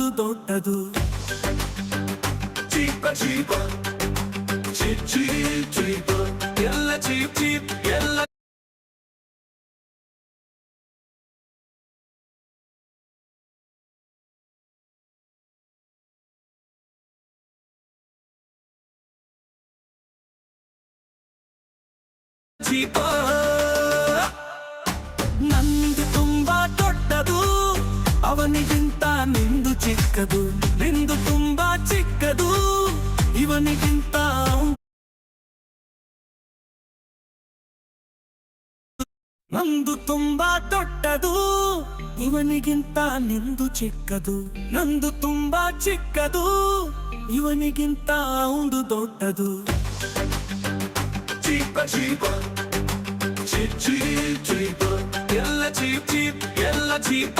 ಒಂದು ದೊಡ್ಡದು. ಚೀಪ ಚೀಪ ಚೀಪ್ ಚೀಪ್ ಚೀಪ ಎಲ್ಲ ಚೀಪ್ ಚೀಪ್ ಎಲ್ಲ ಚೀಪ. ನಂದು ತುಂಬಾ ದೊಡ್ಡದು, ಅವನಿಗಿಂತ ನಿಂದು ಚಿಕ್ಕದು. ನಿಂದು ತುಂಬಾ ಚಿಕ್ಕದು, ಇವನಿಗಿಂತ. ನಂದು ತುಂಬಾ ದೊಡ್ಡದು, ಇವನಿಗಿಂತ ನಿಂದು ಚಿಕ್ಕದು. ನಂದು ತುಂಬಾ ಚಿಕ್ಕದು, ಇವನಿಗಿಂತ ಒಂದು ದೊಡ್ಡದು. ಚೀಪ ಚೀಪ ಚೀಪ್ ಚೀಪ್ ಚೀಪ ಎಲ್ಲ ಚೀಪ್ ಚೀಪ್ ಎಲ್ಲ ಚೀಪ.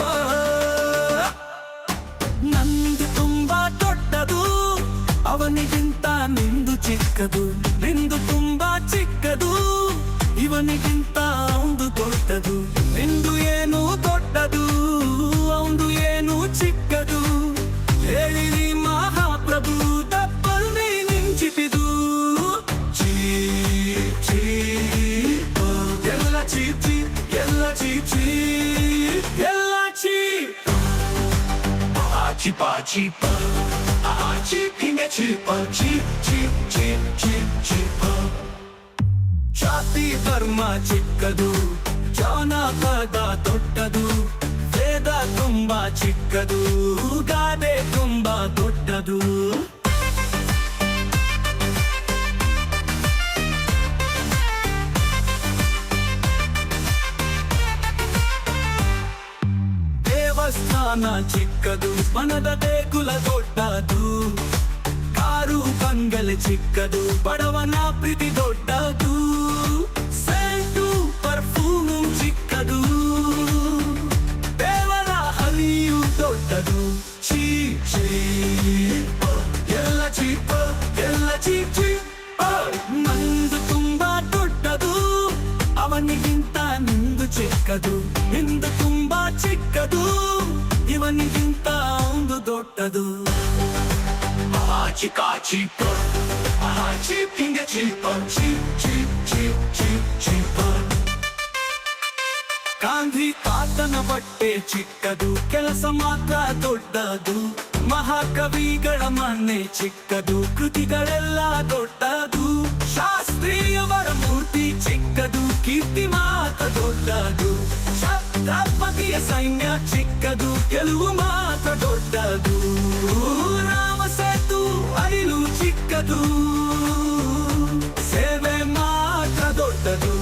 ನಂದು ತುಂಬಾ ದೊಡ್ಡದು, ಅವನಿಗಿಂತ ನಿಂದು ಚಿಕ್ಕದು. ನಿಂದು ತುಂಬಾ ಚಿಕ್ಕದು, ಇವನಿಗಿಂತ ಒಂದು ದೊಡ್ಡದು. ನಿಂದು ಏನು ದೊಡ್ಡದು, ಅವಂದು ಏನು ಚಿಕ್ಕದು. ಹೇಳಿರಿ ಮಹಾಪ್ರಭು, ತಪ್ಪಲ್ಲಿ ನಿಂಚಿಪಿದು. ಚೀಪ್ ಚೀಪ್ ಎಲ್ಲ ಚೀಪ್ ಚೀಪ್ ಎಲ್ಲ ಚೀಪ್ ಚೀಪ್ ಎಲ್ಲ ಚೀಪ್. ಚೀಪ ಚೀಪ ಚೀಪ್ ಹಿಂಗೆ ಚೀಪ ಚೀಪ್ ಚೀಪ್ ಚೀಪ್ ಚೀಪ್ ಚೀಪ. ಜಾತಿ ಧರ್ಮ ಚಿಕ್ಕದು, ಜಾನಪದ ದೊಡ್ಡದು. ವೇದ ತುಂಬಾ ಚಿಕ್ಕದು, ಗಾದೆ ತುಂಬಾ ದೊಡ್ಡದು. ದೇವಸ್ಥಾನ ಚಿಕ್ಕದು, ಮನದ ದೇಗುಲ ದೊಡ್ಡದು. ಕಾರು ಬಂಗಲೆ ಚಿಕ್ಕದು, ಬಡವನ ಪ್ರೀತಿ ದೊಡ್ಡದು. ಸೆಂಟು ಪರ್ಫ್ಯೂಮು ಚಿಕ್ಕದು, ದೇವರ ಹಲಿಯು ದೊಡ್ಡದು. ಚೀಪ್ ಚೀಪ್ ಎಲ್ಲ ಚೀಪ್ ಎಲ್ಲ ಚೀಪ್ ಚೀಪ್. ನಂದು ತುಂಬಾ ದೊಡ್ಡದು, ಅವನಿಗಿಂತ ನಿಂದು ಚಿಕ್ಕದು. ನಿಂದು ತುಂಬಾ ಚಿಕ್ಕದು, ಇವನಿಗಿಂತ ಒಂದು ದೊಡ್ಡದು. ಚಿಕ್ಕ ಚೀಪ ಚೀಪ್ ಹಿಂಗೆ ಚೀಪ ಚೀಪ್ ಚೀಪ್ ಚೀಪ್ ಚೀಪ್ ಚೀಪ. ಗಾಂಧಿ ತಾತನ ಬಟ್ಟೆ ಚಿಕ್ಕದು, ಕೆಲಸ ಮಾತ್ರ ದೊಡ್ಡದು. ಮಹಾಕವಿಗಳ ಮನೆ ಚಿಕ್ಕದು, ಕೃತಿಗಳೆಲ್ಲ ದೊಡ್ಡದು. ಶಾಸ್ತ್ರೀಯವರ ಮೂರ್ತಿ ಚಿಕ್ಕದು, ಕೀರ್ತಿ ಮಾತ್ರ ದೊಡ್ಡದು. ಛತ್ರಪತಿಯ ಸೈನ್ಯ ಚಿಕ್ಕದು, ಗೆಲುವು ಮಾತ್ರ ದೊಡ್ಡದು. ರಾಮ ಸೇತು ಅರಿಲು ಚಿಕ್ಕದು, ಸೇವೆ ಮಾತ್ರ ದೊಡ್ಡದು.